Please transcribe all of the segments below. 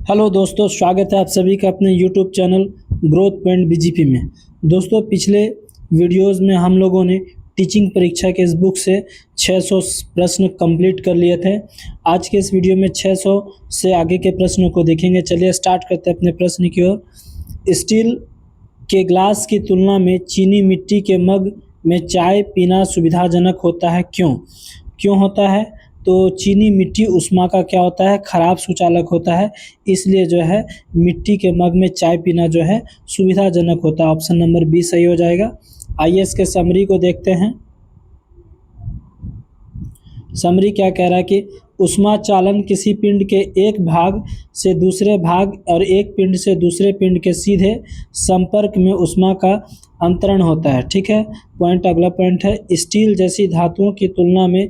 Hello दोस्तों, स्वागत है आप सभी का अपने YouTube channel growth point BGP में। दोस्तों, पिछले वीडियोस में हम लोगों ने टीचिंग परीक्षा के इस बुक से 600 प्रश्न कंप्लीट कर लिए थे। आज के इस वीडियो में 600 से आगे के प्रश्नों को देखेंगे। चलिए स्टार्ट करते हैं अपने प्रश्न की ओर। स्टील के ग्लास की तुलना में चीनी मिट्टी के मग में चाय पीना सुविधाजनक होता है, क्यों होता है? तो चीनी मिट्टी ऊष्मा का क्या होता है, खराब सुचालक होता है, इसलिए जो है मिट्टी के मग में चाय पीना जो है सुविधाजनक होता है। ऑप्शन नंबर बी सही हो जाएगा। आइए इसके समरी को देखते हैं। समरी क्या कह रहा है कि ऊष्मा चालन किसी पिंड के एक भाग से दूसरे भाग और एक पिंड से दूसरे पिंड के सीधे संपर्क में ऊष्मा का अंतरण होता है। ठीक है, अगला पॉइंट है, स्टील जैसी धातुओं की तुलना में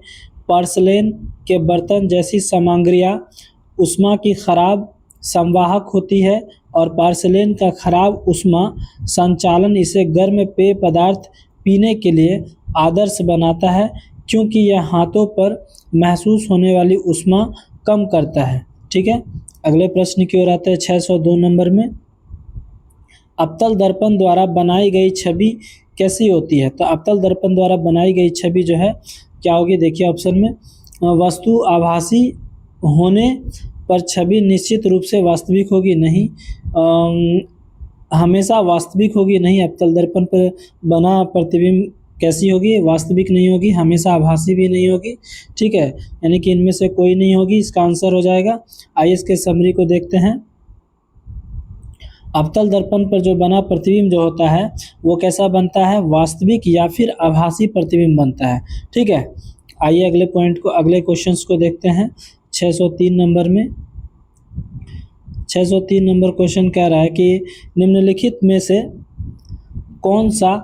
पोर्सलेन के बर्तन जैसी सामग्रियाँ ऊष्मा की खराब संवाहक होती है और पोर्सलेन का खराब ऊष्मा संचालन इसे गर्म पेय पदार्थ पीने के लिए आदर्श बनाता है, क्योंकि यह हाथों पर महसूस होने वाली ऊष्मा कम करता है। ठीक है, अगले प्रश्न की ओर आते हैं 602 नंबर में। अवतल दर्पण द्वारा बनाई गई छवि कैसी होती है? तो अवतल दर्पण द्वारा बनाई गई छवि जो है क्या होगी? देखिए ऑप्शन में, वस्तु आभासी होने पर छवि निश्चित रूप से वास्तविक होगी नहीं, हमेशा वास्तविक होगी नहीं। अवतल दर्पण पर बना प्रतिबिंब कैसी होगी? वास्तविक नहीं होगी, हमेशा आभासी भी नहीं होगी। ठीक है, यानी कि इनमें से कोई नहीं होगी, इसका आंसर हो जाएगा। आइए इसके समरी को देखते हैं। अवतल दर्पण पर जो बना प्रतिबिंब जो होता है वो कैसा बनता है? वास्तविक या फिर आभासी प्रतिबिंब बनता है। ठीक है, आइए अगले क्वेश्चंस को देखते हैं। 603 नंबर में 603 नंबर क्वेश्चन कह रहा है कि निम्नलिखित में से कौन सा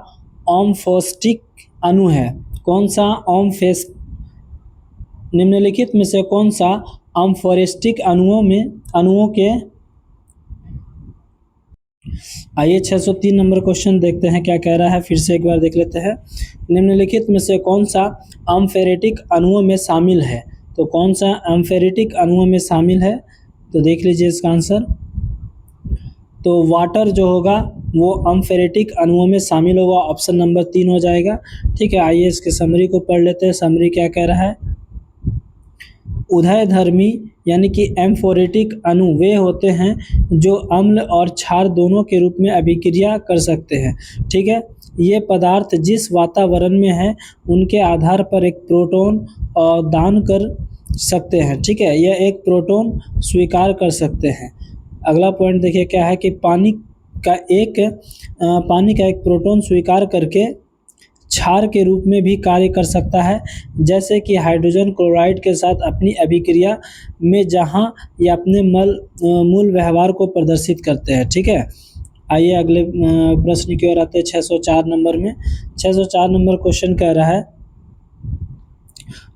ओम्फोस्टिक अणु है? निम्नलिखित में से कौन सा ओम्फोरेस्टिक अणुओं के आइए 603 नंबर क्वेश्चन देखते हैं क्या कह रहा है, फिर से एक बार देख लेते हैं। निम्नलिखित में से कौन सा अम्फेरेटिक अणुओं में शामिल है? तो कौन सा अम्फेरेटिक अणुओं में शामिल है? तो देख लीजिए इसका आंसर। तो वाटर जो होगा वो अम्फेरेटिक अणुओं में शामिल होगा, ऑप्शन नंबर 3 हो जाएगा। ठीक है, आइए इसके समरी को पढ़ लेते हैं। समरी क्या कह रहा है? उभयधर्मी यानी कि एम्फोरेटिक अणु वे होते हैं जो अम्ल और क्षार दोनों के रूप में अभिक्रिया कर सकते हैं। ठीक है, ये पदार्थ जिस वातावरण में है उनके आधार पर एक प्रोटॉन दान कर सकते हैं। ठीक है, यह एक प्रोटॉन स्वीकार कर सकते हैं। अगला पॉइंट देखिए क्या है कि पानी का एक प्रोटॉन स्वीकार करके क्षार के रूप में भी कार्य कर सकता है, जैसे कि हाइड्रोजन क्लोराइड के साथ अपनी अभिक्रिया में जहां ये अपने मूल व्यवहार को प्रदर्शित करते हैं। ठीक है, आइए अगले प्रश्न की ओर आते हैं। 604 नंबर में 604 नंबर क्वेश्चन कह रहा है,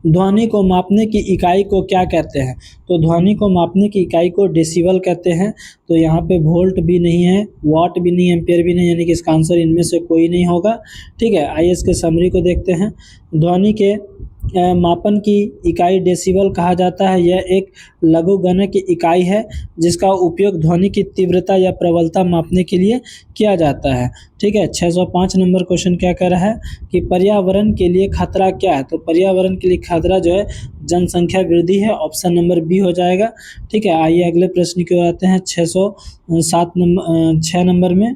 ध्वनि को मापने की इकाई को क्या कहते हैं? तो ध्वनि को मापने की इकाई को डेसिबल कहते हैं। तो यहाँ पे वोल्ट भी नहीं है, वाट भी नहीं, एम्पियर भी नहीं, यानी कि इसका आंसर इनमें से कोई नहीं होगा। ठीक है, आइए इसके समरी को देखते हैं। ध्वनि के मापन की इकाई डेसिबल कहा जाता है। यह एक लघुगणक इकाई है जिसका उपयोग ध्वनि की तीव्रता या प्रबलता मापने के लिए किया जाता है। ठीक है, 605 नंबर क्वेश्चन क्या कह रहा है कि पर्यावरण के लिए खतरा क्या है? तो पर्यावरण के लिए खतरा जो है जनसंख्या वृद्धि है, ऑप्शन नंबर बी हो जाएगा। ठीक है, आइए अगले प्रश्न की ओर आते हैं। 606 नंबर में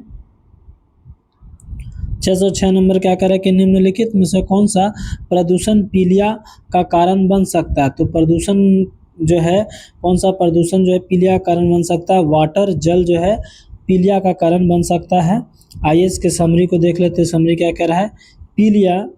606 नंबर क्या कह रहा है कि निम्नलिखित में से कौन सा प्रदूषण पीलिया का कारण बन सकता है? तो कौन सा प्रदूषण जो है पीलिया का कारण बन सकता है? वाटर, जल जो है पीलिया का कारण बन सकता है। आइए इसके समरी को देख लेते हैं। समरी क्या कह रहा है? पीलिया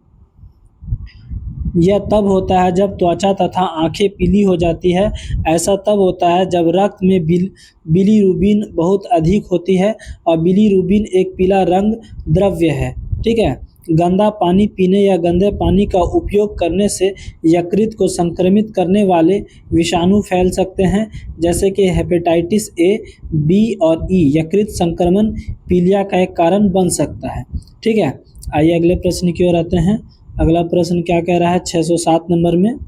यह तब होता है जब त्वचा तथा आंखें पीली हो जाती है। ऐसा तब होता है जब रक्त में बिलीरुबिन बहुत अधिक होती है और बिलीरुबिन एक पीला रंग द्रव्य है। ठीक है, गंदा पानी पीने या गंदे पानी का उपयोग करने से यकृत को संक्रमित करने वाले विषाणु फैल सकते हैं, जैसे कि हेपेटाइटिस ए, बी और ई। यकृत संक्रमण पीलिया का एक कारण बन सकता है। ठीक है, आइए अगले प्रश्न की ओर आते हैं। अगला प्रश्न क्या कह रहा है? 607 नंबर में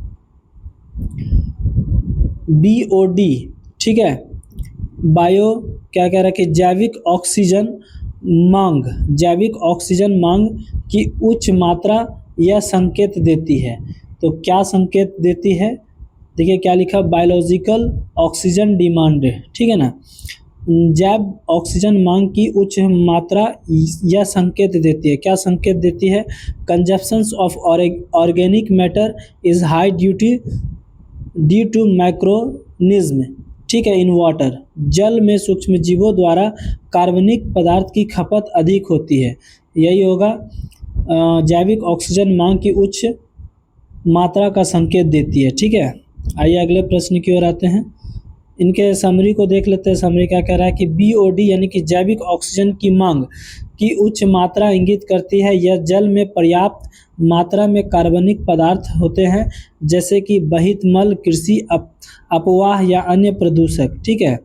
BOD। ठीक है, बायो क्या कह रहा है कि जैविक ऑक्सीजन मांग की उच्च मात्रा यह संकेत देती है। तो क्या संकेत देती है? देखिए क्या लिखा, बायोलॉजिकल ऑक्सीजन डिमांड, ठीक है ना। जैव ऑक्सीजन मांग की उच्च मात्रा यह संकेत देती है, क्या संकेत देती है? Consumptions of organic matter is high due to microorganism, ठीक है, इन वाटर, जल में सूक्ष्म जीवों द्वारा कार्बनिक पदार्थ की खपत अधिक होती है। यही होगा जैविक ऑक्सीजन मांग की उच्च मात्रा का संकेत देती है, ठीक है। आइए अगले प्रश्न की ओर आते हैं। इनके समरी को देख लेते हैं। समरी क्या कह रहा है कि बीओडी यानी कि जैविक ऑक्सीजन की मांग की उच्च मात्रा इंगित करती है यह जल में पर्याप्त मात्रा में कार्बनिक पदार्थ होते हैं, जैसे कि बहित मल, कृषि अपवाह या अन्य प्रदूषक, ठीक है।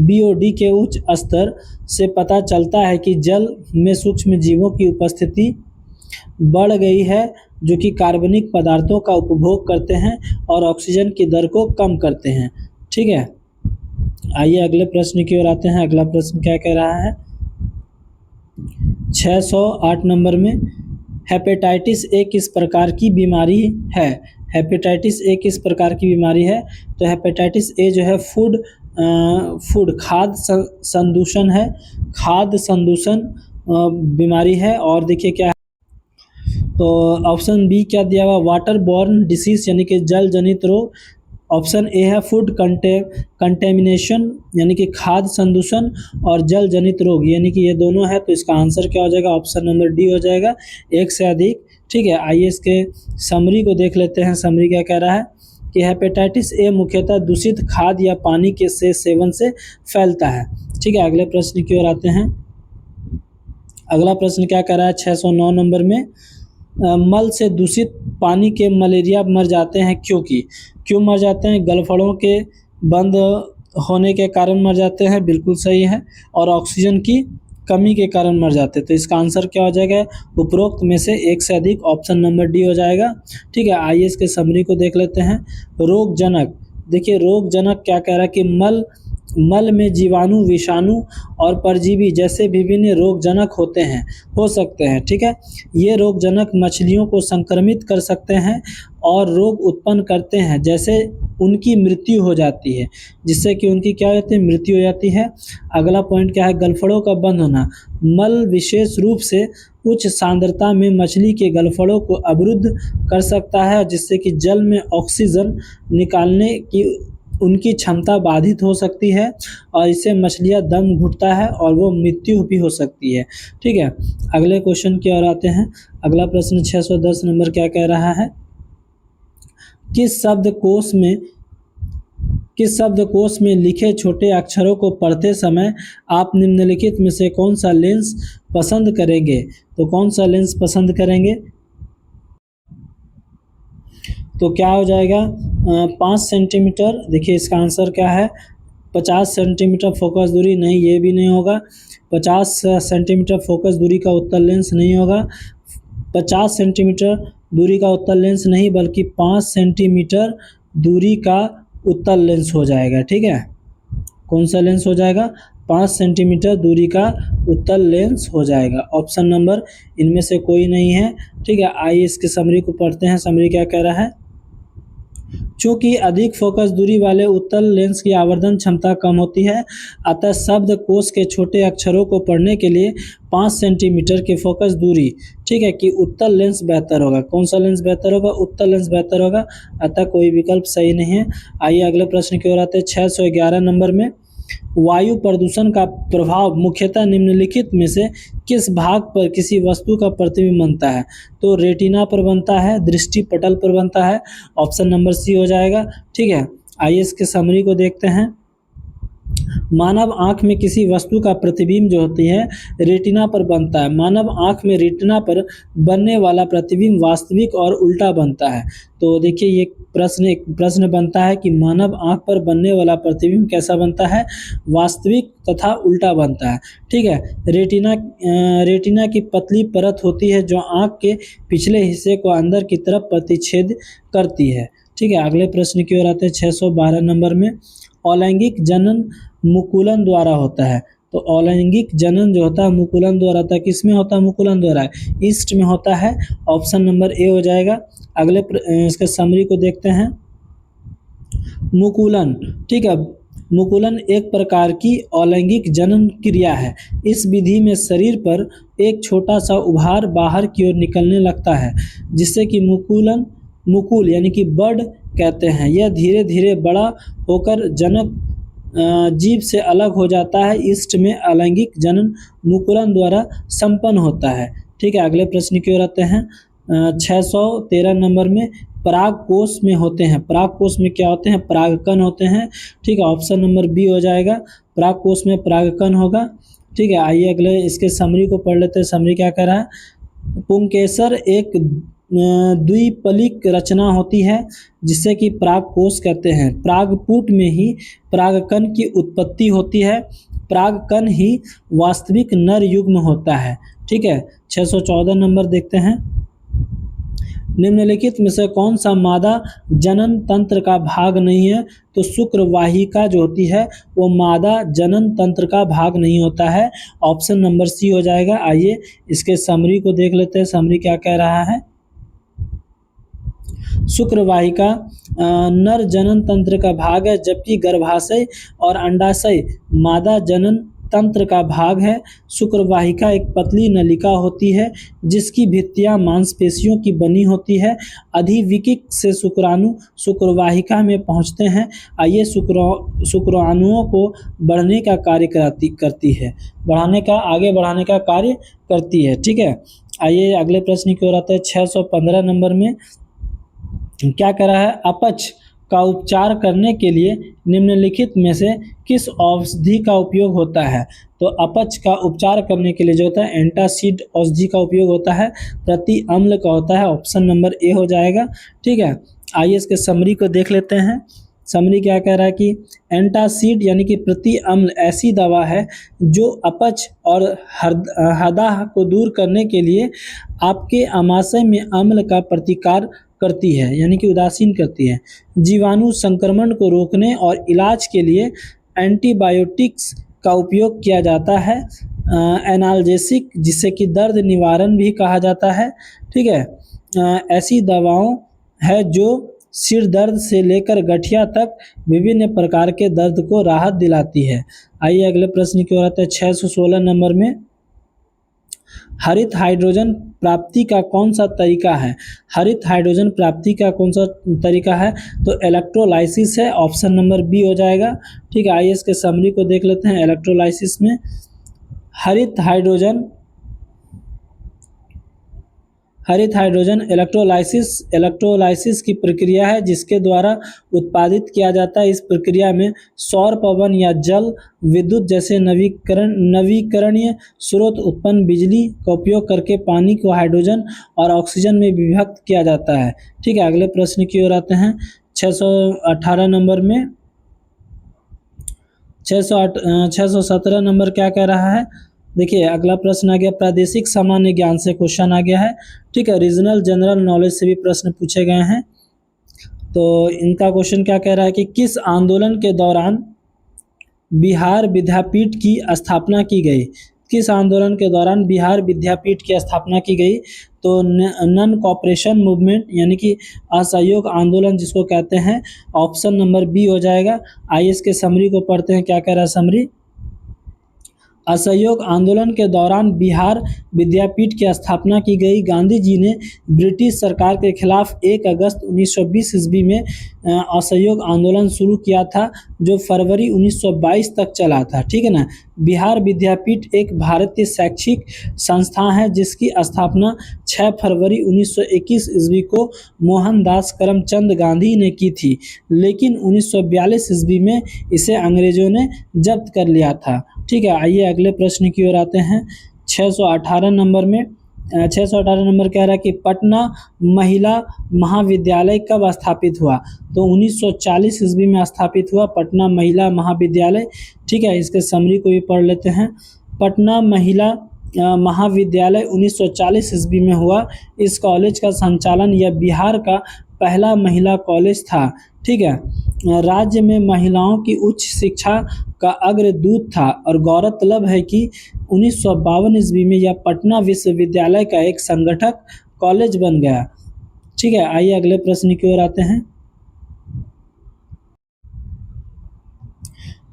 बीओडी के उच्च स्तर से पता चलता है कि जल में सूक्ष्म जीवों की उपस्थिति बढ़ गई है, जो कि कार्बनिक पदार्थों का उपभोग करते हैं और ऑक्सीजन की दर को कम करते हैं, ठीक है। आइए अगले प्रश्न की ओर आते हैं। अगला प्रश्न क्या कह रहा है? 608 नंबर में, हेपेटाइटिस ए किस प्रकार की बीमारी है? हेपेटाइटिस ए किस प्रकार की बीमारी है? तो हेपेटाइटिस ए जो है फूड खाद्य संदूषण है, खाद्य संदूषण बीमारी है। और देखिए क्या है, तो ऑप्शन बी क्या दिया हुआ, वाटर बॉर्न डिसीज यानी कि जल जनित रोग। ऑप्शन ए है फूड कंटेमिनेशन यानी कि खाद्य संदूषण, और जल जनित रोग यानी कि ये दोनों है। तो इसका आंसर क्या हो जाएगा? ऑप्शन नंबर डी हो जाएगा, एक से अधिक, ठीक है। आइए इसके समरी को देख लेते हैं। समरी क्या कह रहा है कि हेपेटाइटिस ए मुख्यतः दूषित खाद्य या पानी के सेवन से फैलता है, ठीक है। अगले प्रश्न की ओर आते हैं। अगला प्रश्न क्या कह रहा है? 609 नंबर में, मल से दूषित पानी के मलेरिया मर जाते हैं क्यों मर जाते हैं? गलफड़ों के बंद होने के कारण मर जाते हैं, बिल्कुल सही है। और ऑक्सीजन की कमी के कारण मर जाते हैं। तो इसका आंसर क्या हो जाएगा? उपरोक्त में से एक से अधिक, ऑप्शन नंबर डी हो जाएगा, ठीक है। आइए इसके समरी को देख लेते हैं। रोगजनक, देखिए रोगजनक क्या कह रहा है कि मल में जीवाणु, विषाणु और परजीवी जैसे विभिन्न रोगजनक हो सकते हैं, ठीक है। ये रोगजनक मछलियों को संक्रमित कर सकते हैं और रोग उत्पन्न करते हैं, जैसे उनकी मृत्यु हो जाती है, जिससे कि उनकी क्या होती है? मृत्यु हो जाती है। अगला पॉइंट क्या है? गलफड़ों का बंद होना। मल विशेष रूप से उच्च सांद्रता में मछली के गलफड़ों को अवरुद्ध कर सकता है, जिससे कि जल में ऑक्सीजन निकालने की उनकी क्षमता बाधित हो सकती है और इससे मछलियां दम घुटता है और वो मृत्यु भी हो सकती है, ठीक है। अगले क्वेश्चन की ओर आते हैं। अगला प्रश्न 610 नंबर क्या कह रहा है? किस शब्दकोश में लिखे छोटे अक्षरों को पढ़ते समय आप निम्नलिखित में से कौन सा लेंस पसंद करेंगे? तो कौन सा लेंस पसंद करेंगे? तो क्या हो जाएगा? 5 सेंटीमीटर। देखिए इसका आंसर क्या है? 50 सेंटीमीटर फोकस दूरी, नहीं ये भी नहीं होगा। 50 सेंटीमीटर फोकस दूरी का उत्तल लेंस नहीं होगा। 50 सेंटीमीटर दूरी का उत्तल लेंस नहीं, बल्कि 5 सेंटीमीटर दूरी का उत्तल लेंस हो जाएगा, ठीक है। कौन सा लेंस हो जाएगा? 5 सेंटीमीटर दूरी का उत्तल लेंस हो जाएगा। ऑप्शन नंबर इनमें से कोई नहीं है, ठीक है। आइए इसके समरी को पढ़ते हैं। समरी क्या कह रहा है? चूँकि अधिक फोकस दूरी वाले उत्तल लेंस की आवर्धन क्षमता कम होती है, अतः शब्दकोश के छोटे अक्षरों को पढ़ने के लिए 5 सेंटीमीटर की फोकस दूरी, ठीक है, कि उत्तल लेंस बेहतर होगा। कौन सा लेंस बेहतर होगा? उत्तल लेंस बेहतर होगा, अतः कोई विकल्प सही नहीं है। आइए अगले प्रश्न की ओर आते हैं। 611 नंबर में, वायु प्रदूषण का प्रभाव मुख्यतः निम्नलिखित में से किस भाग पर किसी वस्तु का प्रतिबिंब बनता है? तो रेटिना पर बनता है, दृष्टि पटल पर बनता है। ऑप्शन नंबर सी हो जाएगा, ठीक है। आइए इसके समरी को देखते हैं। मानव आँख में किसी वस्तु का प्रतिबिंब जो होती है रेटिना पर बनता है। मानव आँख में रेटिना पर बनने वाला प्रतिबिंब वास्तविक और उल्टा बनता है। तो देखिए ये एक प्रश्न बनता है कि मानव आँख पर बनने वाला प्रतिबिंब कैसा बनता है? वास्तविक तथा उल्टा बनता है, ठीक है। रेटिना की पतली परत होती है जो आँख के पिछले हिस्से को अंदर की तरफ प्रतिच्छेद करती है, ठीक है। अगले प्रश्न की ओर आते हैं। 612 नंबर में, अलैंगिक जनन मुकुलन द्वारा होता है। तो अलैंगिक जनन जो होता है मुकुलन द्वारा होता है। किस में होता है? मुकुलन द्वारा। ईस्ट में होता है। ऑप्शन नंबर ए हो जाएगा। अगले इसके समरी को देखते हैं। मुकुलन, ठीक है, मुकुलन एक प्रकार की अलैंगिक जनन क्रिया है। इस विधि में शरीर पर एक छोटा सा उभार बाहर की ओर निकलने लगता है, जिससे कि मुकुल यानी कि बड कहते हैं। यह धीरे धीरे बड़ा होकर जनक जीव से अलग हो जाता है। ईस्ट में अलैंगिक जनन मुकुलन द्वारा संपन्न होता है। ठीक है, अगले प्रश्न की ओर आते हैं। 613 नंबर में पराग कोष में होते हैं। पराग कोष में क्या होते हैं? परागकण होते हैं। ठीक है, ऑप्शन नंबर बी हो जाएगा। पराग कोष में परागकण होगा। ठीक है, आइए अगले इसके समरी को पढ़ लेते हैं। समरी क्या कह रहा है? पुंकेसर एक द्विपलिक रचना होती है जिसे कि पराग कोष कहते हैं। परागपुट में ही परागकण की उत्पत्ति होती है। परागकण ही वास्तविक नर युग्म होता है। ठीक है, 614 नंबर देखते हैं। निम्नलिखित में से कौन सा मादा जनन तंत्र का भाग नहीं है? तो शुक्र वाहिका जो होती है वो मादा जनन तंत्र का भाग नहीं होता है। ऑप्शन नंबर सी हो जाएगा। आइए इसके समरी को देख लेते हैं। समरी क्या कह रहा है? शुक्र वाहिका नर जनन तंत्र का भाग है, जबकि गर्भाशय और अंडाशय मादा जनन तंत्र का भाग है। शुक्रवाहिका एक पतली नलिका होती है जिसकी भित्तियां मांसपेशियों की बनी होती है। अधिविकिक से शुक्राणु शुक्रवाहिका में पहुंचते हैं। आइए शुक्राणुओं को बढ़ने का कार्य करती है, आगे बढ़ाने का कार्य करती है। ठीक है, आइए अगले प्रश्न की ओर आते हैं। 615 नंबर में क्या कह रहा है? अपच का उपचार करने के लिए निम्नलिखित में से किस औषधि का उपयोग होता है? तो अपच का उपचार करने के लिए जो होता है एंटासिड औषधि का उपयोग होता है। प्रति अम्ल का होता है। ऑप्शन नंबर ए हो जाएगा। ठीक है, आइए इसके समरी को देख लेते हैं। समरी क्या कह रहा है कि एंटासिड यानी कि प्रति अम्ल ऐसी दवा है जो अपच और हरदाह को दूर करने के लिए आपके आमाशय में अम्ल का प्रतिकार करती है, यानी कि उदासीन करती है। जीवाणु संक्रमण को रोकने और इलाज के लिए एंटीबायोटिक्स का उपयोग किया जाता है। एनाल्जेसिक जिसे कि दर्द निवारण भी कहा जाता है। ठीक है, ऐसी दवाओं है जो सिर दर्द से लेकर गठिया तक विभिन्न प्रकार के दर्द को राहत दिलाती है। आइए अगले प्रश्न की ओर आते हैं। 616 नंबर में हरित हाइड्रोजन प्राप्ति का कौन सा तरीका है? हरित हाइड्रोजन प्राप्ति का कौन सा तरीका है? तो इलेक्ट्रोलाइसिस है। ऑप्शन नंबर बी हो जाएगा। ठीक है, आइए इसके समरी को देख लेते हैं। इलेक्ट्रोलाइसिस में हरित हाइड्रोजन इलेक्ट्रोलाइसिस की प्रक्रिया है जिसके द्वारा उत्पादित किया जाता है। इस प्रक्रिया में सौर, पवन या जल विद्युत जैसे नवीकरणीय स्रोत उत्पन्न बिजली का उपयोग करके पानी को हाइड्रोजन और ऑक्सीजन में विभक्त किया जाता है। ठीक है, अगले प्रश्न की ओर आते हैं। 618 नंबर में 617 नंबर क्या कह रहा है? देखिए अगला प्रश्न आ गया प्रादेशिक सामान्य ज्ञान से क्वेश्चन आ गया है। ठीक है, रीजनल जनरल नॉलेज से भी प्रश्न पूछे गए हैं। तो इनका क्वेश्चन क्या कह रहा है कि किस आंदोलन के दौरान बिहार विद्यापीठ की स्थापना की गई? किस आंदोलन के दौरान बिहार विद्यापीठ की स्थापना की गई? तो नन कॉपरेशन मूवमेंट यानी कि असहयोग आंदोलन जिसको कहते हैं। ऑप्शन नंबर बी हो जाएगा। आइए इसके समरी को पढ़ते हैं। क्या कह रहा है समरी? असहयोग आंदोलन के दौरान बिहार विद्यापीठ की स्थापना की गई। गांधी जी ने ब्रिटिश सरकार के खिलाफ 1 अगस्त 1920 ईस्वी में असहयोग आंदोलन शुरू किया था जो फरवरी 1922 तक चला था। ठीक है ना। बिहार विद्यापीठ एक भारतीय शैक्षिक संस्था है जिसकी स्थापना 6 फरवरी 1921 ईस्वी को मोहनदास करमचंद गांधी ने की थी, लेकिन 1942 ईस्वी में इसे अंग्रेजों ने जब्त कर लिया था। ठीक है, आइए अगले प्रश्न की ओर आते हैं। 618 नंबर में 618 नंबर कह रहा है कि पटना महिला महाविद्यालय कब स्थापित हुआ? तो 1940 ईस्वी में स्थापित हुआ पटना महिला महाविद्यालय। ठीक है, इसके समरी को भी पढ़ लेते हैं। पटना महिला महाविद्यालय 1940 ईस्वी में हुआ। इस कॉलेज का संचालन यह बिहार का पहला महिला कॉलेज था। ठीक है। राज्य में महिलाओं की उच्च शिक्षा का अग्रदूत था और गौरतलब है कि 1952 ईस्वी में यह पटना विश्वविद्यालय का एक संगठक कॉलेज बन गया। ठीक है, आइए अगले प्रश्न की ओर आते हैं।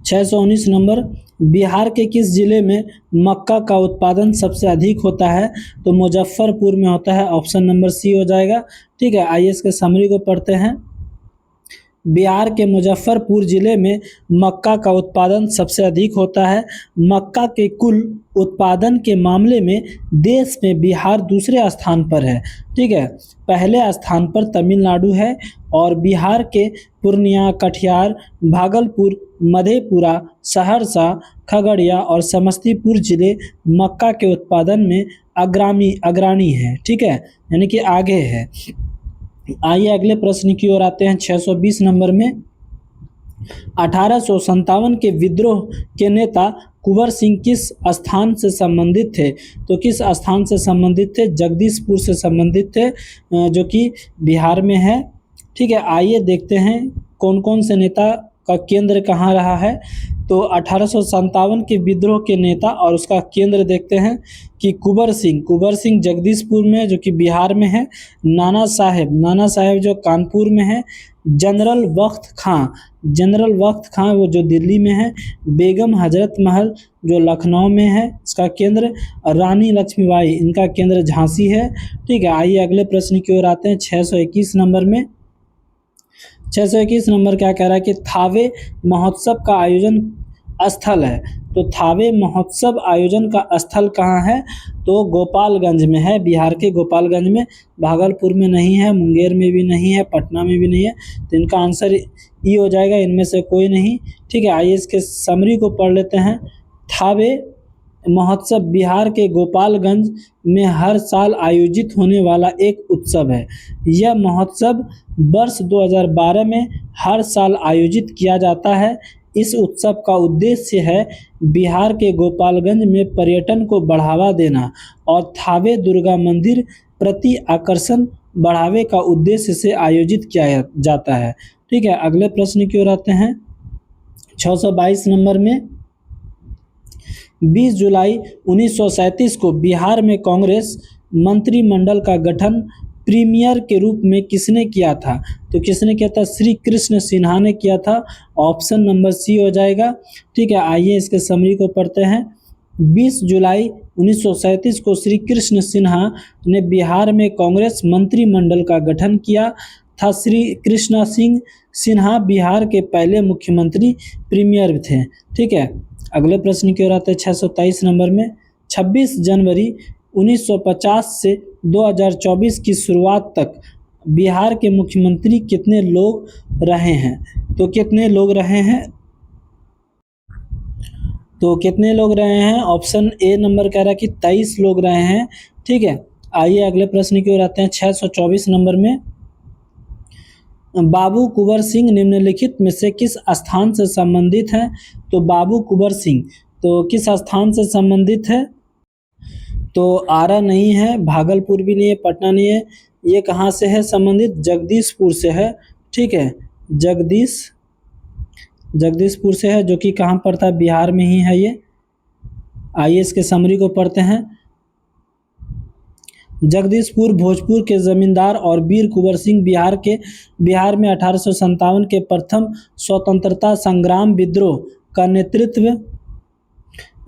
619 नंबर, बिहार के किस जिले में मक्का का उत्पादन सबसे अधिक होता है? तो मुजफ्फरपुर में होता है, ऑप्शन नंबर सी हो जाएगा। ठीक है, आइए इसके समरी को पढ़ते हैं। बिहार के मुजफ्फरपुर जिले में मक्का का उत्पादन सबसे अधिक होता है। मक्का के कुल उत्पादन के मामले में देश में बिहार दूसरे स्थान पर है। ठीक है, पहले स्थान पर तमिलनाडु है और बिहार के पूर्णिया, कटिहार, भागलपुर, मधेपुरा, सहरसा, खगड़िया और समस्तीपुर जिले मक्का के उत्पादन में अग्रणी है। ठीक है, यानी कि आगे है। आइए अगले प्रश्न की ओर आते हैं। 620 नंबर में 1857 के विद्रोह के नेता कुंवर सिंह किस स्थान से संबंधित थे? तो किस स्थान से संबंधित थे? जगदीशपुर से संबंधित थे, जो कि बिहार में है। ठीक है, आइए देखते हैं कौन कौन से नेता का केंद्र कहाँ रहा है। तो 1857 के विद्रोह के नेता और उसका केंद्र देखते हैं कि कुंवर सिंह जगदीशपुर में, जो कि बिहार में है। नाना साहेब जो कानपुर में है। जनरल वक्त खां वो जो दिल्ली में है। बेगम हजरत महल जो लखनऊ में है, इसका केंद्र। रानी लक्ष्मीबाई, इनका केंद्र झांसी है। ठीक है, आइए अगले प्रश्न की ओर आते हैं। 621 नंबर में 621 नंबर क्या कह रहा है कि थावे महोत्सव का आयोजन स्थल है। तो थावे महोत्सव आयोजन का स्थल कहाँ है? तो गोपालगंज में है, बिहार के गोपालगंज में। भागलपुर में नहीं है, मुंगेर में भी नहीं है, पटना में भी नहीं है। तो इनका आंसर ई हो जाएगा, इनमें से कोई नहीं। ठीक है, आइए इसके समरी को पढ़ लेते हैं। थावे महोत्सव बिहार के गोपालगंज में हर साल आयोजित होने वाला एक उत्सव है। यह महोत्सव वर्ष 2012 में हर साल आयोजित किया जाता है। इस उत्सव का उद्देश्य है बिहार के गोपालगंज में पर्यटन को बढ़ावा देना और थावे दुर्गा मंदिर प्रति आकर्षण बढ़ावे का उद्देश्य से आयोजित किया जाता है। ठीक है, अगले प्रश्न की ओर आते हैं। 622 नंबर में 20 जुलाई 1937 को बिहार में कांग्रेस मंत्रिमंडल का गठन प्रीमियर के रूप में किसने किया था? तो किसने किया था? श्री कृष्ण सिन्हा ने किया था, ऑप्शन नंबर सी हो जाएगा। ठीक है, आइए इसके समरी को पढ़ते हैं। 20 जुलाई 1937 को श्री कृष्ण सिन्हा ने बिहार में कांग्रेस मंत्रिमंडल का गठन किया था। श्री कृष्ण सिन्हा बिहार के पहले मुख्यमंत्री प्रीमियर थे। ठीक है, अगले प्रश्न की ओर आते हैं। 623 नंबर में 26 जनवरी 1950 से 2024 की शुरुआत तक बिहार के मुख्यमंत्री कितने लोग रहे हैं? तो कितने लोग रहे हैं? ऑप्शन ए नंबर कह रहा है कि 23 लोग रहे हैं। ठीक है, आइए अगले प्रश्न की ओर आते हैं। 624 नंबर में बाबू कुंवर सिंह निम्नलिखित में से किस स्थान से संबंधित है? तो बाबू कुंवर सिंह तो किस स्थान से संबंधित है? तो आरा नहीं है, भागलपुर भी नहीं है, पटना नहीं है। ये कहाँ से है संबंधित? जगदीशपुर से है। ठीक है, जगदीशपुर से है, जो कि कहाँ पर था? बिहार में ही है ये। आइए इसके समरी को पढ़ते हैं। जगदीशपुर भोजपुर के जमींदार और वीर कुंवर सिंह बिहार में 1857 के प्रथम स्वतंत्रता संग्राम विद्रोह का नेतृत्व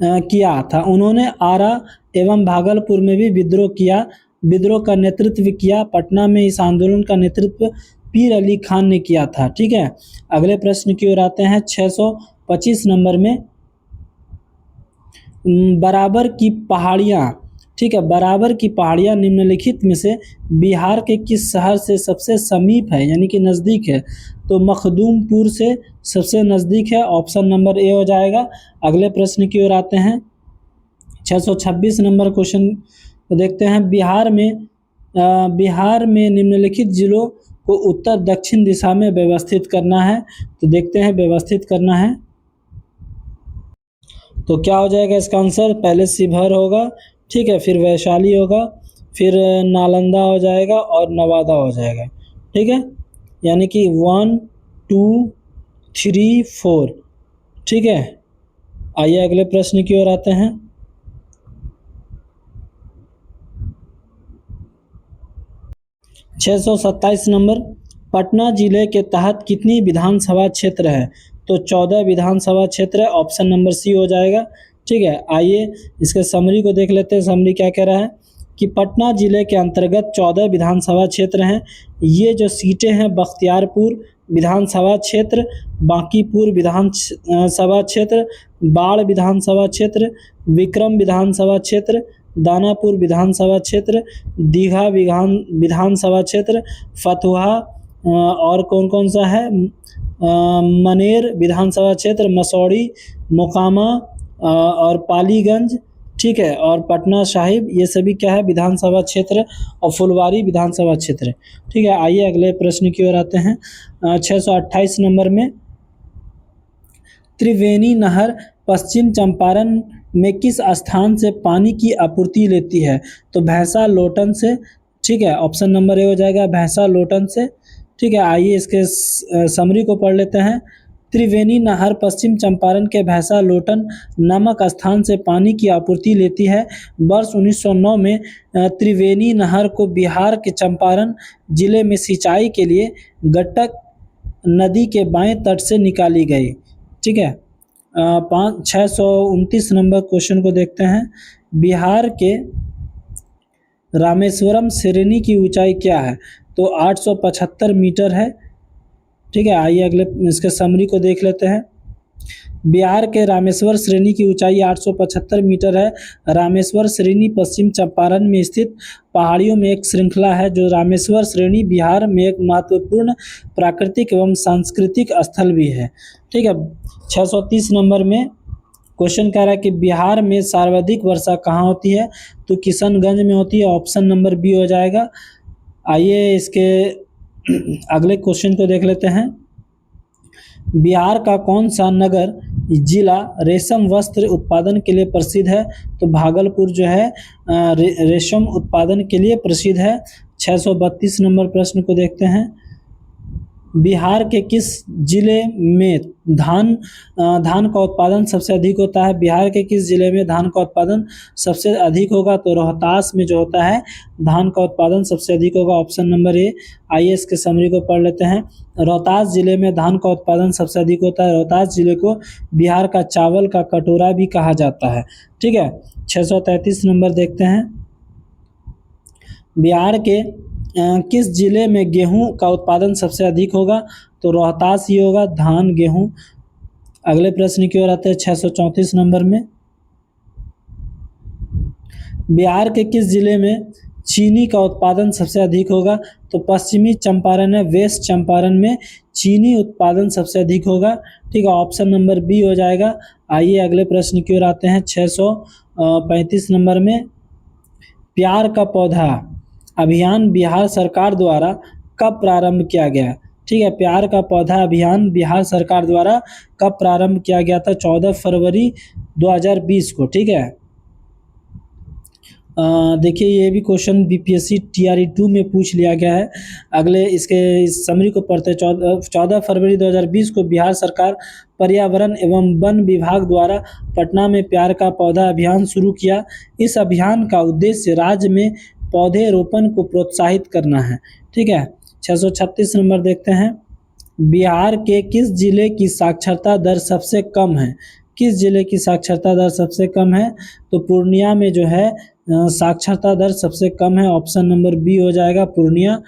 किया था। उन्होंने आरा एवं भागलपुर में भी विद्रोह का नेतृत्व किया। पटना में इस आंदोलन का नेतृत्व पीर अली खान ने किया था। ठीक है, अगले प्रश्न की ओर आते हैं। 625 नंबर में बराबर की पहाड़ियाँ, ठीक है, बराबर की पहाड़ियाँ निम्नलिखित में से बिहार के किस शहर से सबसे समीप है, यानी कि नज़दीक है? तो मखदूमपुर से सबसे नज़दीक है, ऑप्शन नंबर ए हो जाएगा। अगले प्रश्न की ओर आते हैं। 626 नंबर क्वेश्चन को देखते हैं। बिहार में निम्नलिखित जिलों को उत्तर दक्षिण दिशा में व्यवस्थित करना है। तो देखते हैं व्यवस्थित करना है तो क्या हो जाएगा इसका आंसर? पहले शिवहर होगा, ठीक है, फिर वैशाली होगा, फिर नालंदा हो जाएगा और नवादा हो जाएगा। ठीक है, यानी कि 1, 2, 3, 4। ठीक है, आइए अगले प्रश्न की ओर आते हैं। छः सौ 27 नंबर, पटना जिले के तहत कितनी विधानसभा क्षेत्र है? तो 14 विधानसभा क्षेत्र है, ऑप्शन नंबर सी हो जाएगा। ठीक है, आइए इसके समरी को देख लेते हैं। समरी क्या कह रहा है कि पटना जिले के अंतर्गत 14 विधानसभा क्षेत्र हैं। ये जो सीटें हैं, बख्तियारपुर विधानसभा क्षेत्र, बांकीपुर विधानसभा क्षेत्र, बाढ़ विधानसभा क्षेत्र, विक्रम विधानसभा क्षेत्र, दानापुर विधानसभा क्षेत्र, दीघा विधानसभा क्षेत्र, फतुहा और कौन कौन सा है, मनेर विधानसभा क्षेत्र, मसौड़ी, मोकामा और पालीगंज। ठीक है, और पटना साहिब, ये सभी क्या है, विधानसभा क्षेत्र, और फुलवारी विधानसभा क्षेत्र है। ठीक है, आइए अगले प्रश्न की ओर आते हैं। 628 नंबर में, त्रिवेणी नहर पश्चिम चंपारण में किस स्थान से पानी की आपूर्ति लेती है? तो भैंसा लोटन से। ठीक है, ऑप्शन नंबर ए हो जाएगा, भैंसा लोटन से। ठीक है, आइए इसके समरी को पढ़ लेते हैं। त्रिवेणी नहर पश्चिम चंपारण के भैंसा लोटन नामक स्थान से पानी की आपूर्ति लेती है। वर्ष 1909 में त्रिवेणी नहर को बिहार के चंपारण जिले में सिंचाई के लिए गंडक नदी के बाएं तट से निकाली गई। ठीक है, 629 नंबर क्वेश्चन को देखते हैं। बिहार के रामेश्वरम श्रेणी की ऊंचाई क्या है? तो 875 मीटर है। ठीक है, आइए अगले इसके समरी को देख लेते हैं। बिहार के रामेश्वर श्रेणी की ऊंचाई 875 मीटर है। रामेश्वर श्रेणी पश्चिम चंपारण में स्थित पहाड़ियों में एक श्रृंखला है। जो रामेश्वर श्रेणी बिहार में एक महत्वपूर्ण प्राकृतिक एवं सांस्कृतिक स्थल भी है। ठीक है, 630 नंबर में क्वेश्चन कह रहा है कि बिहार में सर्वाधिक वर्षा कहाँ होती है? तो किशनगंज में होती है, ऑप्शन नंबर बी हो जाएगा। आइए इसके अगले क्वेश्चन को देख लेते हैं। बिहार का कौन सा नगर जिला रेशम वस्त्र उत्पादन के लिए प्रसिद्ध है? तो भागलपुर जो है रेशम उत्पादन के लिए प्रसिद्ध है। 632 नंबर प्रश्न को देखते हैं। बिहार के किस जिले में धान का उत्पादन सबसे अधिक होता है? बिहार के किस जिले में धान का उत्पादन सबसे अधिक होगा? तो रोहतास में जो होता है धान का उत्पादन सबसे अधिक होगा, ऑप्शन नंबर ए। आइए इसके समरी को पढ़ लेते हैं। रोहतास जिले में धान का उत्पादन सबसे अधिक होता है। रोहतास जिले को बिहार का चावल का कटोरा भी कहा जाता है। ठीक है, 633 नंबर देखते हैं। बिहार के किस जिले में गेहूं का उत्पादन सबसे अधिक होगा? तो रोहतास ही होगा, धान गेहूं। अगले प्रश्न की ओर आते हैं 634 नंबर में। बिहार के किस जिले में चीनी का उत्पादन सबसे अधिक होगा? तो पश्चिमी चंपारण है, वेस्ट चंपारण में चीनी उत्पादन सबसे अधिक होगा। ठीक है, ऑप्शन नंबर बी हो जाएगा। आइए अगले प्रश्न की ओर आते हैं 635 नंबर में। प्यार का पौधा अभियान बिहार सरकार द्वारा कब प्रारंभ किया गया? ठीक है, प्यार का पौधा अभियान बिहार सरकार द्वारा कब प्रारंभ किया गया था? 14 फरवरी 2020 को। ठीक है, देखिए ये भी क्वेश्चन बीपीएससी टीआरई 2 में पूछ लिया गया है। अगले इसके इस समरी को पढ़ते हैं। 14 फरवरी 2020 को बिहार सरकार पर्यावरण एवं वन विभाग द्वारा पटना में प्यार का पौधा अभियान शुरू किया। इस अभियान का उद्देश्य राज्य में पौधे रोपण को प्रोत्साहित करना है। ठीक है, 636 नंबर देखते हैं। बिहार के किस जिले की साक्षरता दर सबसे कम है? किस जिले की साक्षरता दर सबसे कम है? तो पूर्णिया में जो है साक्षरता दर सबसे कम है, ऑप्शन नंबर बी हो जाएगा, पूर्णिया।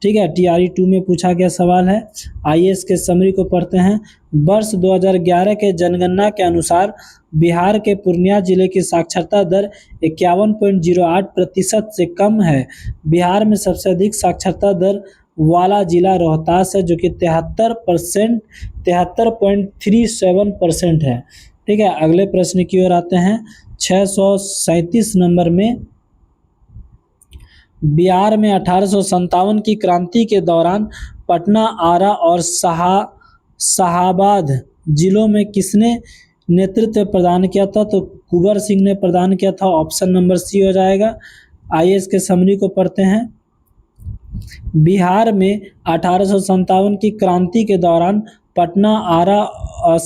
ठीक है, टीआरई 2 में पूछा गया सवाल है। आइए इसके समरी को पढ़ते हैं। वर्ष 2011 के जनगणना के अनुसार बिहार के पूर्णिया जिले की साक्षरता दर 51.08% से कम है। बिहार में सबसे अधिक साक्षरता दर वाला जिला रोहतास है, जो कि 73.37% है। ठीक है, अगले प्रश्न की ओर आते हैं। 637 नंबर में, बिहार में 1857 की क्रांति के दौरान पटना, आरा और शाहाबाद जिलों में किसने नेतृत्व प्रदान किया था? तो कुंवर सिंह ने प्रदान किया था, ऑप्शन नंबर सी हो जाएगा। आइए इसके समरी को पढ़ते हैं। बिहार में 1857 की क्रांति के दौरान पटना, आरा और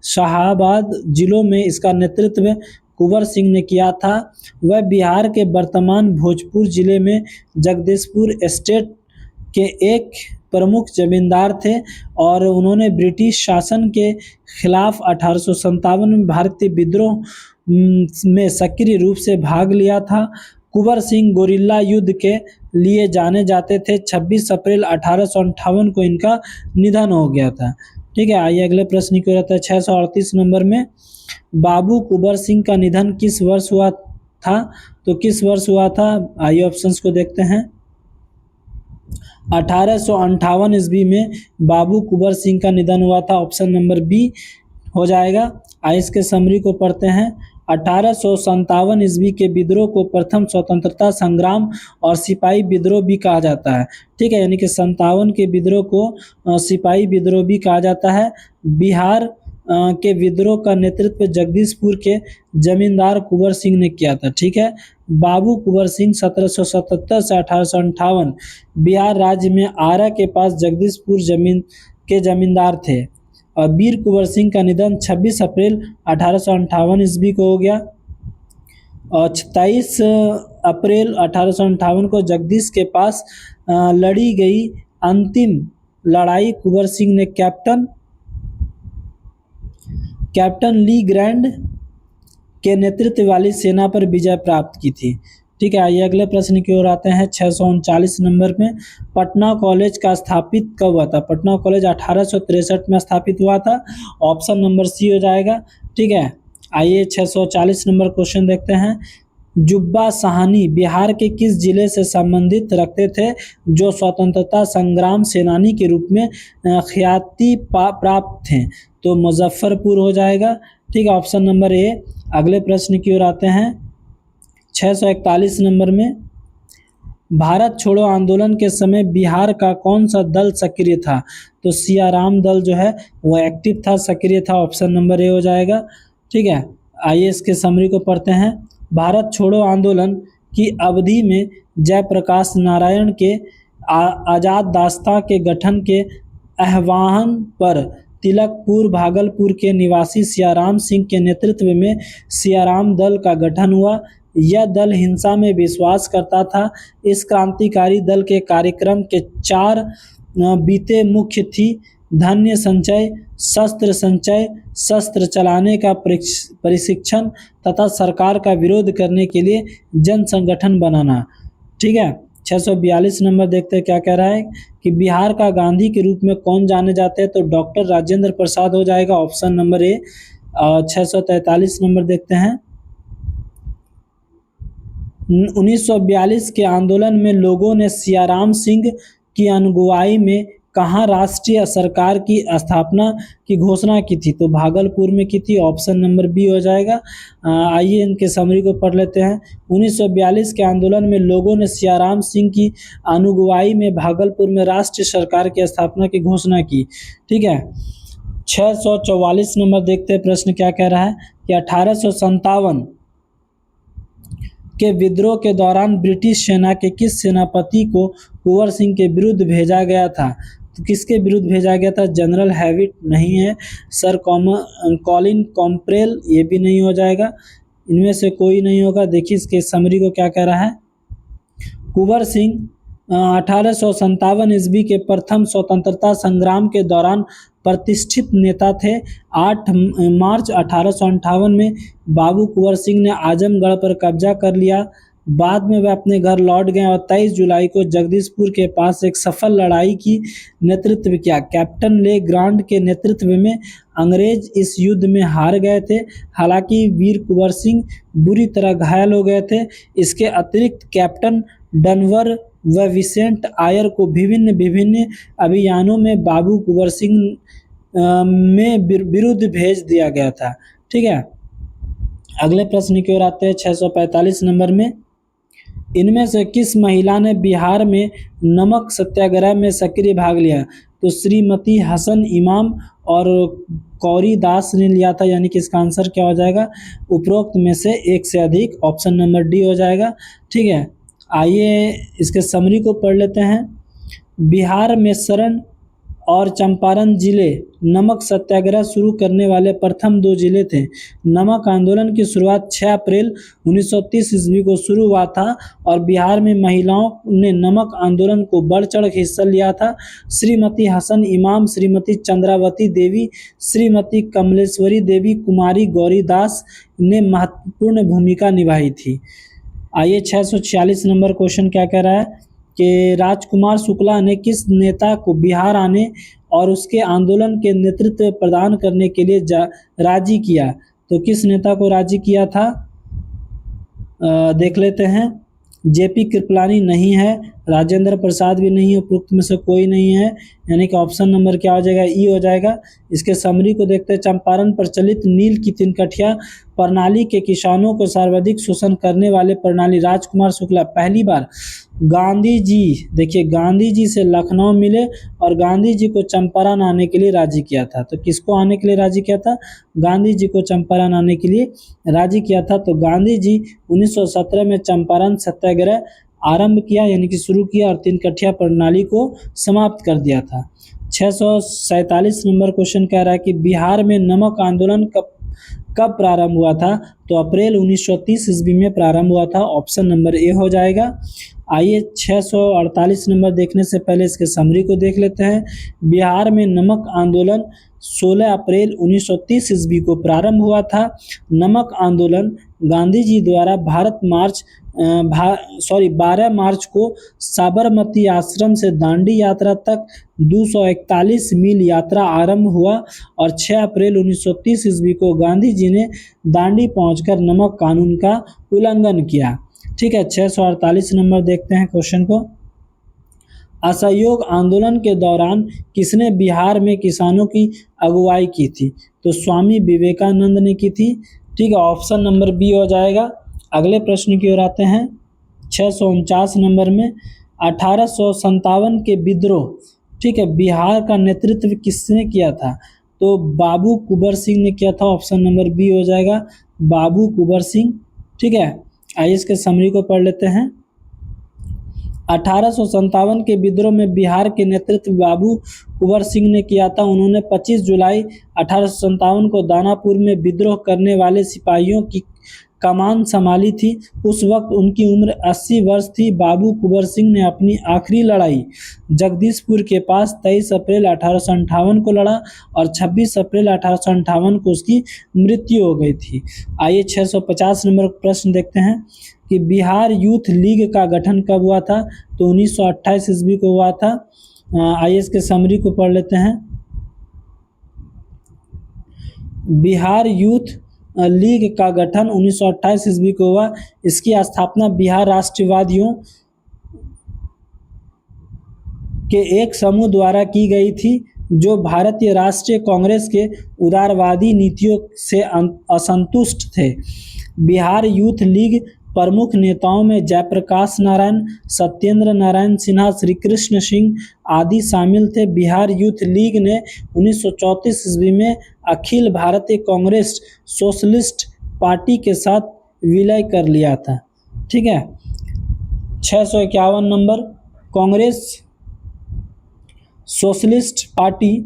शाहाबाद जिलों में इसका नेतृत्व कुंवर सिंह ने किया था। वह बिहार के वर्तमान भोजपुर जिले में जगदीशपुर एस्टेट के एक प्रमुख जमींदार थे और उन्होंने ब्रिटिश शासन के खिलाफ 1857 में भारतीय विद्रोह में सक्रिय रूप से भाग लिया था। कुंवर सिंह गोरिल्ला युद्ध के लिए जाने जाते थे। 26 अप्रैल 1858 को इनका निधन हो गया था। ठीक है, आइए अगले प्रश्न की ओर आते हैं। 638 नंबर में बाबू कुंवर सिंह का निधन किस वर्ष हुआ था? तो किस वर्ष हुआ था? आइए ऑप्शंस को देखते हैं। 1858 ईस्वी में बाबू कुंवर सिंह का निधन हुआ था। ऑप्शन नंबर बी हो जाएगा। आइए इसके समरी को पढ़ते हैं। 1857 ईस्वी के विद्रोह को प्रथम स्वतंत्रता संग्राम और सिपाही विद्रोह भी कहा जाता है। ठीक है, यानी कि 57 के विद्रोह को सिपाही विद्रोह भी कहा जाता है। बिहार के विद्रोह का नेतृत्व जगदीशपुर के जमींदार कुंवर सिंह ने किया था। ठीक है, बाबू कुंवर सिंह 1777 से 1858 बिहार राज्य में आरा के पास जगदीशपुर जमींदार थे। और वीर कुंवर सिंह का निधन 26 अप्रैल 1858 ईस्वी को हो गया। और 23 अप्रैल 1858 को जगदीश के पास लड़ी गई अंतिम लड़ाई कुंवर सिंह ने कैप्टन ली ग्रैंड के नेतृत्व वाली सेना पर विजय प्राप्त की थी। ठीक है, आइए अगले प्रश्न की ओर आते हैं। 639 नंबर में पटना कॉलेज का स्थापित कब हुआ था? पटना कॉलेज 1863 में स्थापित हुआ था। ऑप्शन नंबर सी हो जाएगा। ठीक है, आइए 640 नंबर क्वेश्चन देखते हैं। जुब्बा साहनी बिहार के किस जिले से संबंधित रखते थे जो स्वतंत्रता संग्राम सेनानी के रूप में ख्याति प्राप्त थे? तो मुजफ्फरपुर हो जाएगा। ठीक है, ऑप्शन नंबर ए। अगले प्रश्न की ओर आते हैं। 641 नंबर में भारत छोड़ो आंदोलन के समय बिहार का कौन सा दल सक्रिय था? तो सियाराम दल जो है वो एक्टिव था, सक्रिय था। ऑप्शन नंबर ए हो जाएगा। ठीक है, आइए इसके समरी को पढ़ते हैं। भारत छोड़ो आंदोलन की अवधि में जयप्रकाश नारायण के आजाद दास्ता के गठन के आह्वान पर तिलकपुर भागलपुर के निवासी सियाराम सिंह के नेतृत्व में सियाराम दल का गठन हुआ। यह दल हिंसा में विश्वास करता था। इस क्रांतिकारी दल के कार्यक्रम के 4 बीते मुख्य थी: धान्य संचय, शस्त्र चलाने का प्रशिक्षण तथा सरकार का विरोध करने के लिए जन संगठन बनाना। ठीक है, 642 नंबर देखते हैं क्या कह रहा है कि बिहार का गांधी के रूप में कौन जाने जाते हैं? तो डॉक्टर राजेंद्र प्रसाद हो जाएगा। Option number A. 643 नंबर देखते हैं। 1942 के आंदोलन में लोगों ने सियाराम सिंह की अगुवाई में कहाँ राष्ट्रीय सरकार की स्थापना की घोषणा की थी? तो भागलपुर में की थी। ऑप्शन नंबर बी हो जाएगा। आइए इनके समरी को पढ़ लेते हैं। 1942 के आंदोलन में लोगों ने सियाराम सिंह की अगुवाई में भागलपुर में राष्ट्रीय सरकार की स्थापना की घोषणा की। ठीक है, 644 नंबर देखते हैं प्रश्न क्या कह रहा है कि 1857 के विद्रोह के दौरान ब्रिटिश सेना के किस सेनापति को कुंवर सिंह के विरुद्ध भेजा गया था? तो किसके विरुद्ध भेजा गया था? जनरल हैविट नहीं है, सर कॉलिन कॉम्प्रेल ये भी नहीं हो जाएगा, इनमें से कोई नहीं होगा। देखिए इसके समरी को क्या कह रहा है। कुंवर सिंह 1857 ईस्वी के प्रथम स्वतंत्रता संग्राम के दौरान प्रतिष्ठित नेता थे। 8 मार्च 1858 में बाबू कुंवर सिंह ने आजमगढ़ पर कब्जा कर लिया। बाद में वे अपने घर लौट गए और 23 जुलाई को जगदीशपुर के पास एक सफल लड़ाई की नेतृत्व किया। कैप्टन ले ग्रांड के नेतृत्व में अंग्रेज इस युद्ध में हार गए थे। हालांकि वीर कुंवर सिंह बुरी तरह घायल हो गए थे। इसके अतिरिक्त कैप्टन डनवर व विसेंट आयर को विभिन्न अभियानों में बाबू कुंवर सिंह में विरुद्ध भेज दिया गया था। ठीक है, अगले प्रश्न की ओर आते हैं। 645 नंबर में इनमें से किस महिला ने बिहार में नमक सत्याग्रह में सक्रिय भाग लिया? तो श्रीमती हसन इमाम और कौरी दास ने लिया था, यानी कि इसका आंसर क्या हो जाएगा? उपरोक्त में से एक से अधिक। ऑप्शन नंबर डी हो जाएगा। ठीक है, आइए इसके समरी को पढ़ लेते हैं। बिहार में सरण और चंपारण जिले नमक सत्याग्रह शुरू करने वाले प्रथम 2 जिले थे। नमक आंदोलन की शुरुआत 6 अप्रैल 1930 ईस्वी को शुरू हुआ था और बिहार में महिलाओं ने नमक आंदोलन को बढ़ चढ़ हिस्सा लिया था। श्रीमती हसन इमाम, श्रीमती चंद्रावती देवी, श्रीमती कमलेश्वरी देवी, कुमारी गौरीदास ने महत्वपूर्ण भूमिका निभाई थी। आइए 646 नंबर क्वेश्चन क्या कह रहा है कि राजकुमार शुक्ला ने किस नेता को बिहार आने और उसके आंदोलन के नेतृत्व प्रदान करने के लिए राजी किया। तो किस नेता को राजी किया था, देख लेते हैं। जेपी कृपलानी नहीं है, राजेंद्र प्रसाद भी नहीं है, उपरोक्त में से कोई नहीं है, यानी कि ऑप्शन नंबर क्या हो जाएगा, ई हो जाएगा। इसके समरी को देखते हैं। चंपारण प्रचलित नील की तिनकठिया प्रणाली के किसानों को सर्वाधिक शोषण करने वाले प्रणाली राजकुमार शुक्ला पहली बार गांधी जी, देखिए गांधी जी से लखनऊ मिले और गांधी जी को चंपारण आने के लिए राजी किया था। तो किसको आने के लिए राजी किया था, गांधी जी को चंपारण आने के लिए राजी किया था। तो गांधी जी 1917 में चंपारण सत्याग्रह आरंभ किया, यानी कि शुरू किया और तिनकठिया प्रणाली को समाप्त कर दिया था। 647 नंबर क्वेश्चन कह रहा है कि बिहार में नमक आंदोलन कब प्रारंभ हुआ था। तो अप्रैल 1930 ईस्वी में प्रारंभ हुआ था, ऑप्शन नंबर ए हो जाएगा। आइए 648 नंबर देखने से पहले इसके समरी को देख लेते हैं। बिहार में नमक आंदोलन 16 अप्रैल 1930 ईस्वी को प्रारंभ हुआ था। नमक आंदोलन गांधी जी द्वारा 12 मार्च को साबरमती आश्रम से दांडी यात्रा तक 241 मील यात्रा आरंभ हुआ और 6 अप्रैल 1930 ईस्वी को गांधी जी ने दांडी पहुंचकर नमक कानून का उल्लंघन किया। ठीक है, 648 नंबर देखते हैं क्वेश्चन को। असहयोग आंदोलन के दौरान किसने बिहार में किसानों की अगुवाई की थी। तो स्वामी विवेकानंद ने की थी। ठीक है, ऑप्शन नंबर बी हो जाएगा। अगले प्रश्न की ओर आते हैं। 649 नंबर में 1857 के विद्रोह, ठीक है, बिहार का नेतृत्व किसने किया था। तो बाबू कुंवर सिंह ने किया था, ऑप्शन नंबर बी हो जाएगा, बाबू कुंवर सिंह। ठीक है, आइए इसके समरी को पढ़ लेते हैं। 1857 के विद्रोह में बिहार के नेतृत्व बाबू कुंवर सिंह ने किया था। उन्होंने 25 जुलाई 1857 को दानापुर में विद्रोह करने वाले सिपाहियों की कमान संभाली थी। उस वक्त उनकी उम्र 80 वर्ष थी। बाबू कुंवर सिंह ने अपनी आखिरी लड़ाई जगदीशपुर के पास 23 अप्रैल 1858 को लड़ा और 26 अप्रैल 1858 को उसकी मृत्यु हो गई थी। आइए 650 नंबर प्रश्न देखते हैं कि बिहार यूथ लीग का गठन कब हुआ था। तो 1928 ईस्वी को हुआ था। आइए इसके समरी को पढ़ लेते हैं। बिहार यूथ लीग का गठन 1928 ईस्वी को हुआ। इसकी स्थापना बिहार राष्ट्रवादियों के एक समूह द्वारा की गई थी जो भारतीय राष्ट्रीय कांग्रेस के उदारवादी नीतियों से असंतुष्ट थे। बिहार यूथ लीग प्रमुख नेताओं में जयप्रकाश नारायण, सत्येंद्र नारायण सिन्हा, श्री कृष्ण सिंह आदि शामिल थे। बिहार यूथ लीग ने 1934 ईस्वी में अखिल भारतीय कांग्रेस सोशलिस्ट पार्टी के साथ विलय कर लिया था। ठीक है, 651 नंबर कांग्रेस सोशलिस्ट पार्टी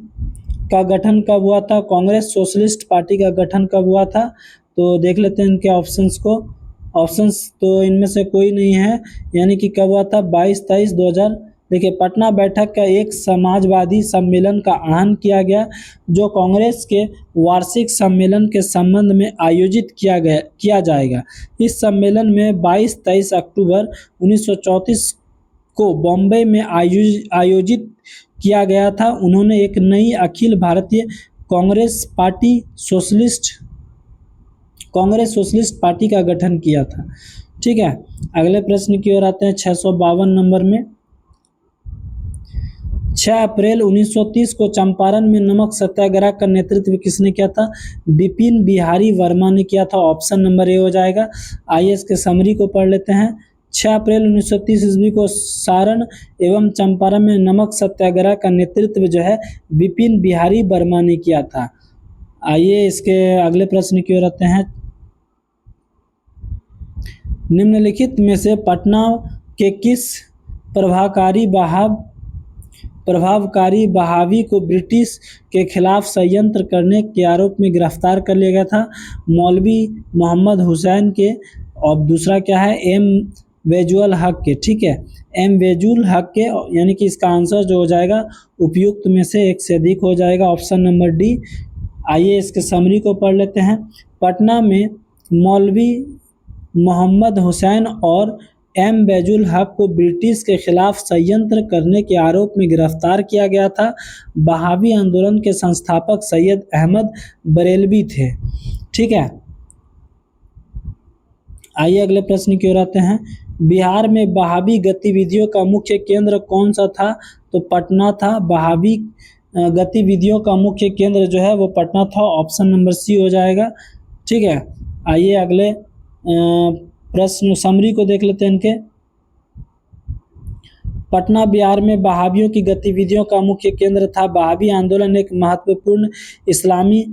का गठन कब हुआ था। कांग्रेस सोशलिस्ट पार्टी का गठन कब हुआ था। तो देख लेते हैं इनके ऑप्शंस को। ऑप्शंस तो इनमें से कोई नहीं है, यानी कि कब हुआ था, 22-23-2000। देखिए, पटना बैठक का एक समाजवादी सम्मेलन का आह्वान किया गया जो कांग्रेस के वार्षिक सम्मेलन के संबंध में आयोजित किया जाएगा। इस सम्मेलन में 22-23 अक्टूबर 1934 को बॉम्बे में आयोजित किया गया था। उन्होंने एक नई अखिल भारतीय कांग्रेस सोशलिस्ट पार्टी का गठन किया था। ठीक है, अगले प्रश्न की ओर आते हैं। 652 नंबर में 6 अप्रैल 1930 को चंपारण में नमक सत्याग्रह का नेतृत्व किसने किया था। बिपिन बिहारी वर्मा ने किया था, ऑप्शन नंबर ए हो जाएगा। आइए इसके समरी को पढ़ लेते हैं। 6 अप्रैल 1930 ईस्वी को सारण एवं चंपारण में नमक सत्याग्रह का नेतृत्व जो है बिपिन बिहारी वर्मा ने किया था। आइए इसके अगले प्रश्न की ओर आते हैं। निम्नलिखित में से पटना के किस प्रभावकारी बहावी को ब्रिटिश के खिलाफ षड्यंत्र करने के आरोप में गिरफ्तार कर लिया गया था? मौलवी मोहम्मद हुसैन के, और दूसरा क्या है, एम वेजुअल हक के। ठीक है, एम वेजुअल हक के, यानी कि इसका आंसर जो हो जाएगा उपयुक्त में से एक से अधिक हो जाएगा, ऑप्शन नंबर डी। आइए इसके समरी को पढ़ लेते हैं। पटना में मौलवी मोहम्मद हुसैन और एम वेजुल हक को ब्रिटिश के खिलाफ षड्यंत्र करने के आरोप में गिरफ्तार किया गया था। बहावी आंदोलन के संस्थापक सैयद अहमद बरेलवी थे। ठीक है, आइए अगले प्रश्न की ओर आते हैं। बिहार में बहावी गतिविधियों का मुख्य केंद्र कौन सा था? तो पटना था। बहावी गतिविधियों का मुख्य केंद्र जो है वो पटना था, ऑप्शन नंबर सी हो जाएगा। ठीक है, आइए अगले प्रश्न समरी को देख लेते हैं इनके। पटना बिहार में बहावियों की गतिविधियों का मुख्य केंद्र था। बहावी आंदोलन एक महत्वपूर्ण इस्लामी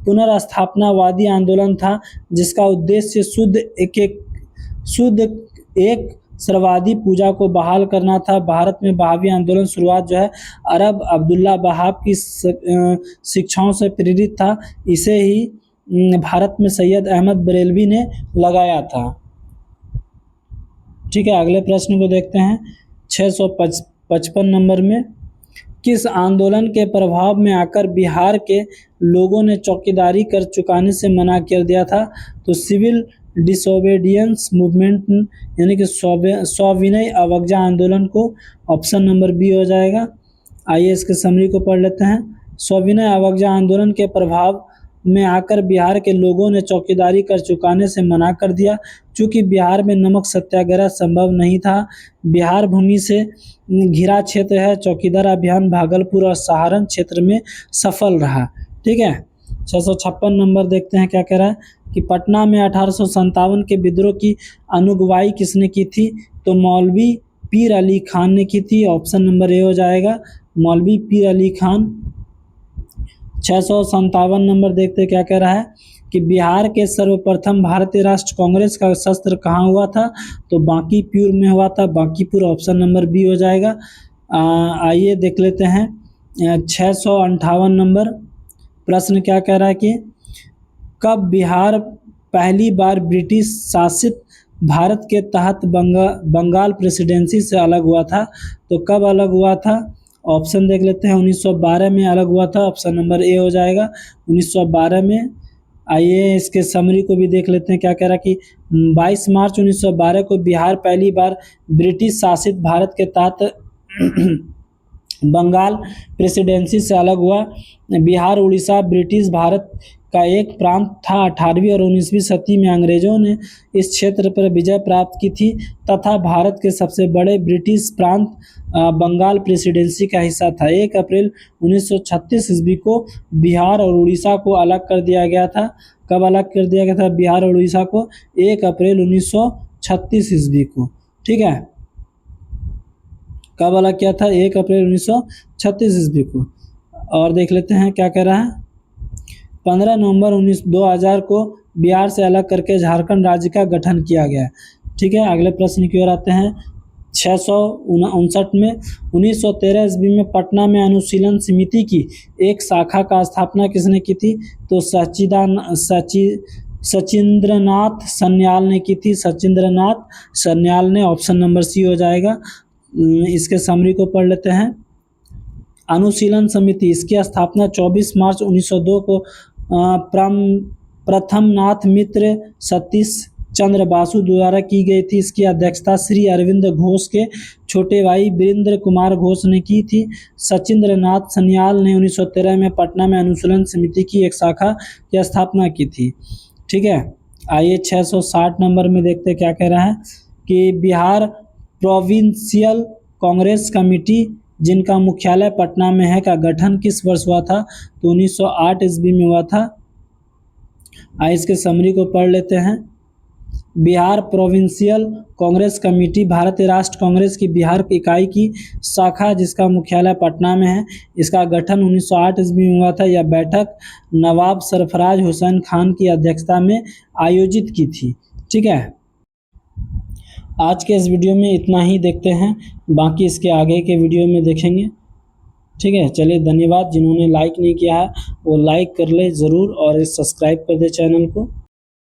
पुनर्स्थापनावादी आंदोलन था जिसका उद्देश्य शुद्ध एक सर्ववादी पूजा को बहाल करना था। भारत में बहावी आंदोलन शुरुआत जो है अरब अब्दुल्ला बहाब की शिक्षाओं से प्रेरित था। इसे ही भारत में सैयद अहमद बरेलवी ने लगाया था। ठीक है, अगले प्रश्न को देखते हैं 655 नंबर में। किस आंदोलन के प्रभाव में आकर बिहार के लोगों ने चौकीदारी कर चुकाने से मना कर दिया था? तो सिविल डिसोबीडियंस मूवमेंट, यानी कि सविनय अवज्ञा आंदोलन को, ऑप्शन नंबर बी हो जाएगा। आइए इसके समरी को पढ़ लेते हैं। सविनय अवज्ञा आंदोलन के प्रभाव में आकर बिहार के लोगों ने चौकीदारी कर चुकाने से मना कर दिया। चूँकि बिहार में नमक सत्याग्रह संभव नहीं था, बिहार भूमि से घिरा क्षेत्र है, चौकीदार अभियान भागलपुर और सहारन क्षेत्र में सफल रहा। ठीक है, 656 नंबर देखते हैं क्या कह रहा है कि पटना में 1857 के विद्रोह की अनुगवाई किसने की थी? तो मौलवी पीर अली खान ने की थी, ऑप्शन नंबर ए हो जाएगा, मौलवी पीर अली खान। 657 नंबर देखते क्या कह रहा है कि बिहार के सर्वप्रथम भारतीय राष्ट्र कांग्रेस का शस्त्र कहाँ हुआ था? तो बांकीपुर में हुआ था, बांकीपुर, ऑप्शन नंबर बी हो जाएगा। आइए देख लेते हैं 658 नंबर प्रश्न क्या कह रहा है कि कब बिहार पहली बार ब्रिटिश शासित भारत के तहत बंगाल प्रेसिडेंसी से अलग हुआ था? तो कब अलग हुआ था? ऑप्शन देख लेते हैं। 1912 में अलग हुआ था, ऑप्शन नंबर ए हो जाएगा, 1912 में। आइए इसके समरी को भी देख लेते हैं क्या कह रहा है कि 22 मार्च 1912 को बिहार पहली बार ब्रिटिश शासित भारत के तहत बंगाल प्रेसिडेंसी से अलग हुआ। बिहार उड़ीसा ब्रिटिश भारत का एक प्रांत था। 18वीं और 19वीं सदी में अंग्रेजों ने इस क्षेत्र पर विजय प्राप्त की थी तथा भारत के सबसे बड़े ब्रिटिश प्रांत बंगाल प्रेसिडेंसी का हिस्सा था। 1 अप्रैल 1936 ईस्वी को बिहार और उड़ीसा को अलग कर दिया गया था। कब अलग कर दिया गया था बिहार और उड़ीसा को? 1 अप्रैल 1936 ईस्वी को। ठीक है, कब अलग किया था? 1 अप्रैल 1936 ईस्वी को। और देख लेते हैं क्या कह रहा है। 15 नवंबर 2000 को बिहार से अलग करके झारखंड राज्य का गठन किया गया। ठीक है, अगले प्रश्न की ओर आते हैं 659 में। 1913 ईस्वी में पटना में अनुशीलन समिति की एक शाखा का स्थापना किसने की थी? तो सचिंद्रनाथ सन्याल ने की थी, सचिंद्रनाथ सन्याल ने, ऑप्शन नंबर सी हो जाएगा। इसके समरी को पढ़ लेते हैं। अनुशीलन समिति, इसकी स्थापना 24 मार्च 1902 को प्रथम नाथ मित्र सतीश चंद्र बासु द्वारा की गई थी। इसकी अध्यक्षता श्री अरविंद घोष के छोटे भाई वीरेंद्र कुमार घोष ने की थी। सचिंद्रनाथ सन्याल ने 1913 में पटना में अनुशीलन समिति की एक शाखा की स्थापना की थी। ठीक है, आइए 660 नंबर में देखते क्या कह रहा है कि बिहार प्रोविंशियल कांग्रेस कमेटी जिनका मुख्यालय पटना में है का गठन किस वर्ष हुआ था? तो 1908 ईस्वी में हुआ था। आइए इसके समरी को पढ़ लेते हैं। बिहार प्रोविंशियल कांग्रेस कमेटी भारतीय राष्ट्र कांग्रेस की बिहार इकाई की शाखा जिसका मुख्यालय पटना में है। इसका गठन 1908 ईस्वी में हुआ था। यह बैठक नवाब सरफराज हुसैन खान की अध्यक्षता में आयोजित की थी। ठीक है, आज के इस वीडियो में इतना ही देखते हैं, बाकी इसके आगे के वीडियो में देखेंगे। ठीक है, चलिए धन्यवाद। जिन्होंने लाइक नहीं किया है वो लाइक कर ले ज़रूर और सब्सक्राइब कर दे चैनल को।